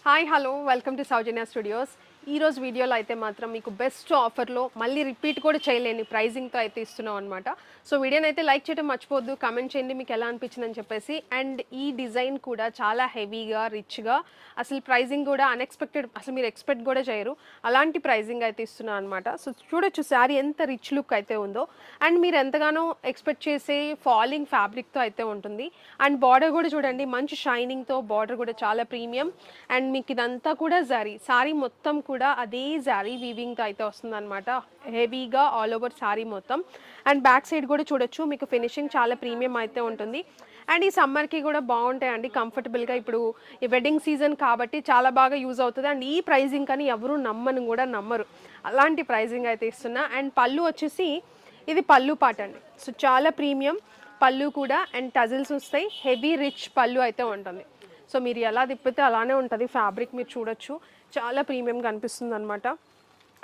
Hi hello welcome to Soujanya studios. ఈరోజు వీడియోలో అయితే మాత్రం మీకు బెస్ట్ ఆఫర్లో మళ్ళీ రిపీట్ కూడా చేయలేని ప్రైజింగ్తో అయితే ఇస్తున్నాం అనమాట. సో వీడియోని అయితే లైక్ చేయడం మర్చిపోద్దు, కామెంట్ చేయండి మీకు ఎలా అనిపించిందని చెప్పేసి. అండ్ ఈ డిజైన్ కూడా చాలా హెవీగా రిచ్గా, అసలు ప్రైజింగ్ కూడా అన్ఎక్స్పెక్టెడ్, అసలు మీరు ఎక్స్పెక్ట్ కూడా చేయరు అలాంటి ప్రైజింగ్ అయితే ఇస్తున్నాం అనమాట. సో చూడొచ్చు శారీ ఎంత రిచ్ లుక్ అయితే ఉందో, అండ్ మీరు ఎంతగానో ఎక్స్పెక్ట్ చేసే ఫాలింగ్ ఫ్యాబ్రిక్తో అయితే ఉంటుంది. అండ్ బార్డర్ కూడా చూడండి మంచి షైనింగ్తో, బార్డర్ కూడా చాలా ప్రీమియం. అండ్ మీకు ఇదంతా కూడా శారీ మొత్తం కూడా అదే జారీ వీవింగ్తో అయితే వస్తుంది అనమాట, హెవీగా ఆల్ ఓవర్ శారీ మొత్తం. అండ్ బ్యాక్ సైడ్ కూడా చూడొచ్చు మీకు ఫినిషింగ్ చాలా ప్రీమియం అయితే ఉంటుంది. అండ్ ఈ సమ్మర్కి కూడా బాగుంటాయండి కంఫర్టబుల్గా. ఇప్పుడు ఈ వెడ్డింగ్ సీజన్ కాబట్టి చాలా బాగా యూజ్ అవుతుంది. అండ్ ఈ ప్రైజింగ్ కానీ ఎవరు నమ్మరు, అలాంటి ప్రైజింగ్ అయితే ఇస్తున్నా. అండ్ పళ్ళు వచ్చేసి ఇది పళ్ళు పాట అండి, సో చాలా ప్రీమియం పళ్ళు కూడా. అండ్ టజిల్స్ వస్తాయి, హెవీ రిచ్ పళ్ళు అయితే ఉంటుంది. సో మీరు ఎలా తిప్పితే అలానే ఉంటుంది ఫ్యాబ్రిక్, మీరు చూడొచ్చు చాలా ప్రీమియంగా అనిపిస్తుంది అనమాట.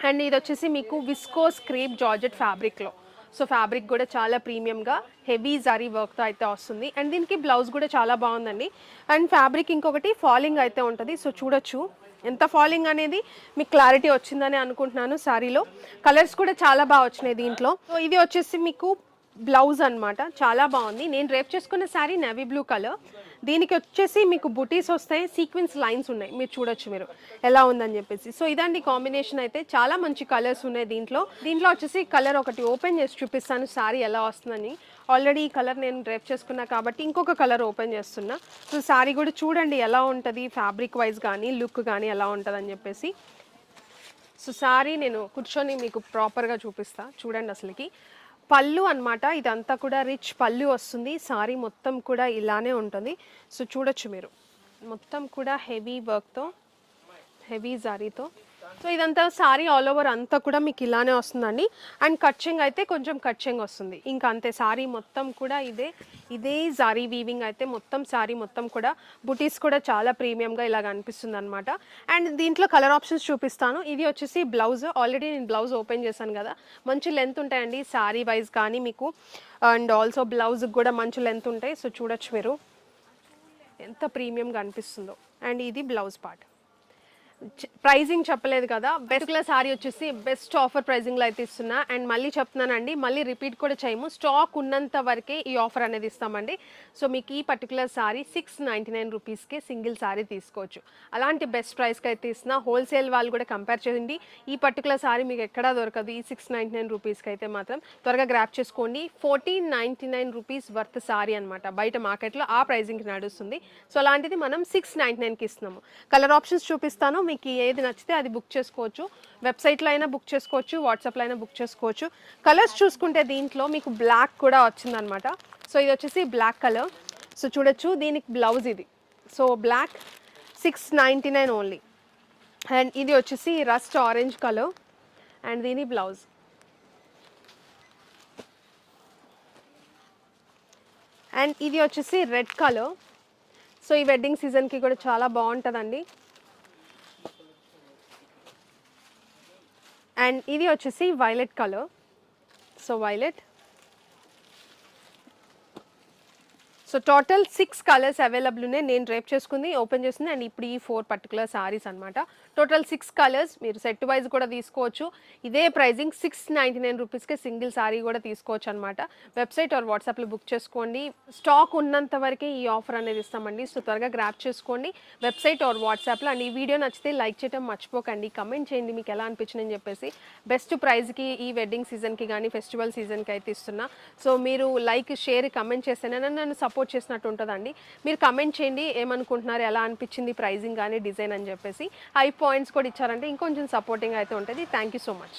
అండ్ ఇది వచ్చేసి మీకు విస్కోస్ క్రేప్ జార్జెట్ ఫ్యాబ్రిక్లో, సో ఫ్యాబ్రిక్ కూడా చాలా ప్రీమియంగా హెవీ జరీ వర్క్తో అయితే వస్తుంది. అండ్ దీనికి బ్లౌజ్ కూడా చాలా బాగుందండి. అండ్ ఫ్యాబ్రిక్ ఇంకొకటి ఫాలింగ్ అయితే ఉంటుంది, సో చూడొచ్చు ఎంత ఫాలింగ్ అనేది మీకు క్లారిటీ వచ్చిందని అనుకుంటున్నాను. శారీలో కలర్స్ కూడా చాలా బాగా వచ్చినాయి దీంట్లో. సో ఇది వచ్చేసి మీకు బ్లౌజ్ అనమాట, చాలా బాగుంది. నేను రేప్ చేసుకున్న శారీ నేవీ బ్లూ కలర్, దీనికి వచ్చేసి మీకు బుటీస్ వస్తాయి, సీక్వెన్స్ లైన్స్ ఉన్నాయి, మీరు చూడొచ్చు మీరు ఎలా ఉందని చెప్పేసి. సో ఇదండి కాంబినేషన్ అయితే, చాలా మంచి కలర్స్ ఉన్నాయి దీంట్లో వచ్చేసి కలర్ ఒకటి ఓపెన్ చేసి చూపిస్తాను శారీ ఎలా వస్తుందని. ఆల్రెడీ ఈ కలర్ నేను డ్రైప్ చేసుకున్నా కాబట్టి ఇంకొక కలర్ ఓపెన్ చేస్తున్నా. సో శారీ కూడా చూడండి ఎలా ఉంటుంది, ఫ్యాబ్రిక్ వైజ్ కానీ లుక్ కానీ ఎలా ఉంటుంది అని చెప్పేసి. సో శారీ నేను కూర్చొని మీకు ప్రాపర్గా చూపిస్తా, చూడండి. అసలుకి పళ్ళు అనమాట, ఇదంతా కూడా రిచ్ పళ్ళు వస్తుంది. శారీ మొత్తం కూడా ఇలానే ఉంటుంది. సో చూడొచ్చు మీరు మొత్తం కూడా హెవీ వర్క్తో, హెవీ జారీతో. సో ఇదంతా శారీ ఆల్ ఓవర్ అంతా కూడా మీకు ఇలానే వస్తుందండి. అండ్ కట్చింగ్ అయితే కొంచెం కట్చింగ్ వస్తుంది, ఇంకా అంతే. శారీ మొత్తం కూడా ఇదే జారీ వీవింగ్ అయితే మొత్తం శారీ మొత్తం కూడా. బుటీస్ కూడా చాలా ప్రీమియంగా ఇలాగ అనిపిస్తుంది అనమాట. అండ్ దీంట్లో కలర్ ఆప్షన్స్ చూపిస్తాను. ఇది వచ్చేసి బ్లౌజ్, ఆల్రెడీ నేను బ్లౌజ్ ఓపెన్ చేశాను కదా, మంచి లెంత్ ఉంటాయండి శారీ వైజ్ కానీ మీకు. అండ్ ఆల్సో బ్లౌజ్కి కూడా మంచి లెంత్ ఉంటాయి. సో చూడొచ్చు మీరు ఎంత ప్రీమియంగా అనిపిస్తుందో. అండ్ ఇది బ్లౌజ్ పార్ట్. ప్రైజింగ్ చెప్పలేదు కదా, పర్టికులర్ శారీ వచ్చేసి బెస్ట్ ఆఫర్ ప్రైజింగ్లో అయితే ఇస్తున్నా. అండ్ మళ్ళీ చెప్తున్నానండి, మళ్ళీ రిపీట్ కూడా చేయము, స్టాక్ ఉన్నంత వరకే ఈ ఆఫర్ అనేది ఇస్తామండి. సో మీకు ఈ పర్టికులర్ శారీ 699 రూపీస్కే సింగిల్ శారీ తీసుకోవచ్చు. అలాంటి బెస్ట్ ప్రైస్కి అయితే ఇస్తున్నా. హోల్సేల్ వాళ్ళు కూడా కంపేర్ చేయండి, ఈ పర్టికులర్ శారీ మీకు ఎక్కడా దొరకదు ఈ 699 రూపీస్కి అయితే మాత్రం. త్వరగా గ్రాప్ చేసుకోండి. 1499 రూపీస్ వర్త్ శారీ అనమాట, బయట మార్కెట్లో ఆ ప్రైజింగ్కి నడుస్తుంది. సో అలాంటిది మనం 699కి ఇస్తున్నాము. కలర్ ఆప్షన్స్ చూపిస్తాను, మీకు ఏది నచ్చితే అది బుక్ చేసుకోవచ్చు. వెబ్సైట్లో అయినా బుక్ చేసుకోవచ్చు, వాట్సాప్లో అయినా బుక్ చేసుకోవచ్చు. కలర్స్ చూసుకుంటే దీంట్లో మీకు బ్లాక్ కూడా వచ్చిందనమాట. సో ఇది వచ్చేసి బ్లాక్ కలర్, సో చూడొచ్చు. దీనికి బ్లౌజ్ ఇది, సో బ్లాక్ 699 ఓన్లీ. అండ్ ఇది వచ్చేసి రస్ట్ ఆరెంజ్ కలర్, అండ్ దీని బ్లౌజ్. అండ్ ఇది వచ్చేసి రెడ్ కలర్, సో ఈ వెడ్డింగ్ సీజన్కి కూడా చాలా బాగుంటుందండి. అండ్ ఇది వచ్చేసి violet colour, so violet. So total 6 colours available ఉన్నాయి. నేను డ్రైప్ చేసుకుంది, ఓపెన్ చేసింది. అండ్ ఇప్పుడు ఈ 4 పర్టికులర్ శారీస్ అనమాట. టోటల్ 6 కలర్స్, మీరు సెట్ వైజ్ కూడా తీసుకోవచ్చు. ఇదే ప్రైజింగ్ 699 రూపీస్కే సింగిల్ శారీ కూడా తీసుకోవచ్చు అనమాట. వెబ్సైట్ ఆర్ వాట్సాప్లో బుక్ చేసుకోండి. స్టాక్ ఉన్నంత వరకే ఈ ఆఫర్ అనేది ఇస్తామండి. సో త్వరగా గ్రాప్ చేసుకోండి వెబ్సైట్ ఆర్ వాట్సాప్లో. అండ్ ఈ వీడియో నచ్చితే లైక్ చేయడం మర్చిపోకండి, కమెంట్ చేయండి మీకు ఎలా అనిపించిందని చెప్పేసి. బెస్ట్ ప్రైజ్కి ఈ వెడ్డింగ్ సీజన్కి కానీ ఫెస్టివల్ సీజన్కి అయితే ఇస్తున్నా. సో మీరు లైక్, షేర్, కమెంట్ చేస్తేనే నన్ను సపోర్ట్ చేసినట్టు ఉంటుందండి. మీరు కమెంట్ చేయండి ఏమనుకుంటున్నారు, ఎలా అనిపించింది ప్రైజింగ్ కానీ డిజైన్ అని చెప్పేసి. హై పాయింట్స్ కూడా ఇచ్చారంటే ఇంకొంచెం సపోర్టింగ్ అయితే ఉంటుంది. Thank you so much.